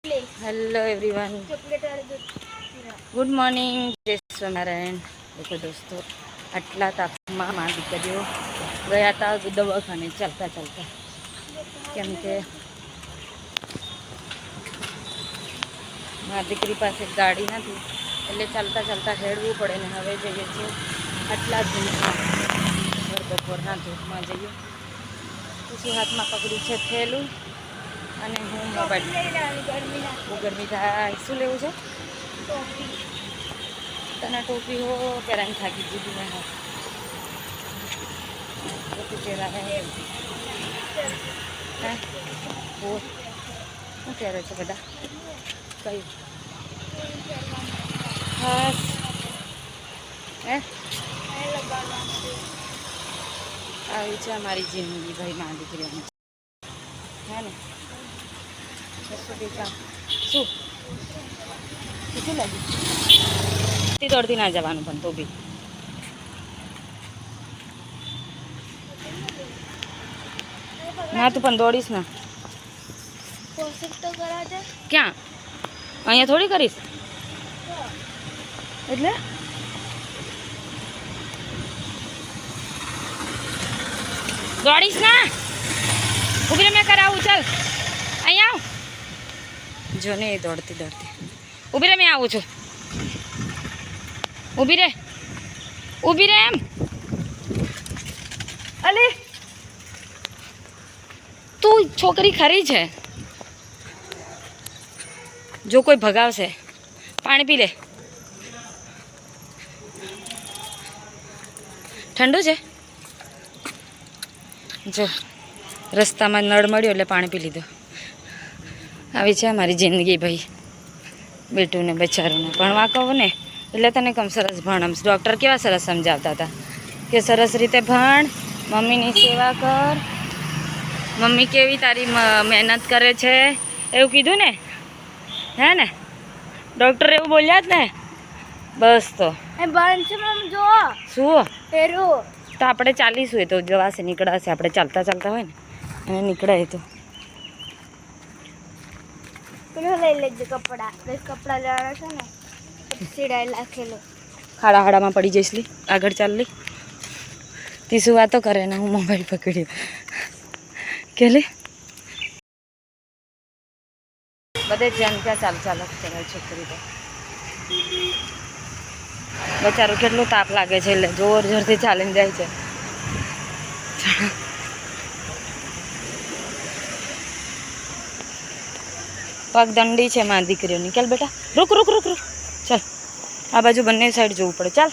Hello everyone, good morning, जय स्वामीनारायण। देखो दोस्तों, आटला तापमां मां दीकरीओ गया था दवाखाने चलता चलता, केम के मारी दीकरी पासे गाड़ी नथी એટલે ચાલતા ચાલતા હેડવું પડે ને હવે જઈએ છીએ આટલા ધૂપમાં બપોરના ધૂપમાં જઈએ પછી હાથમાં પકડ્યું છે થેલું અને હું મોબાઈલ બહુ ગરમી થાય શું લેવું છે તને ટોપી હો પહેરાઈને થાકી દીધી મેં ટોપી પહેરાવે હે શું પહેરે છે બધા કયું ખાસ હે આવી છે અમારી જિંદગી ભાઈ માં દીકરીઓની હે ને શું શું લાગ્યું દોડતી ના જવાનું પણ તો બી ના તું પણ દોડીશ ના ક્યાં અહીંયા થોડી કરીશ એટલે દોડીશ ના ઉભી મેં કરાવું ચાલ અહીંયા આવ જો ને દોડતી દોડતી ઊભી રે મેં આવું છું ઊભી રે એમ અલે તું છોકરી ખરી છે જો કોઈ ભગાવશે પાણી પી લે ઠંડુ છે જો રસ્તામાં નળ મળ્યો એટલે પાણી પી લીધું આવી છે અમારી જિંદગી ભાઈ બેટું ને બચારું ભણવા કહું ને એટલે તને કમ સરસ ભણમ ડૉક્ટર કેવા સરસ સમજાવતા હતા કે સરસ રીતે ભણ મમ્મીની સેવા કર મમ્મી કેવી તારી મહેનત કરે છે એવું કીધું ને હે ને ડૉક્ટર એવું બોલ્યા જ ને બસ તો શું તો આપણે ચાલીશું એ તો જવાશે નીકળાશે આપણે ચાલતા ચાલતા હોય ને અને નીકળાય તો લઈ લેજો કપડા લેવાના છે ને સીડાઈ રાખેલો હાડા હાડામાં પડી જઈશ લી આગળ ચાલ લી તીસું વાતો કરે ને હું મોબાઈલ પકડ્યો કે લે બધે જેમ ત્યાં ચાલ કરે છોકરી તો બચારું કેટલું તાપ લાગે છે એટલે જોર જોરથી ચાલીને જાય છે પગ દંડી છે મારી દીકરીઓની ચાલ બેટા રૂક ચાલ આ બાજુ બંને સાઈડ જવું પડે ચાલ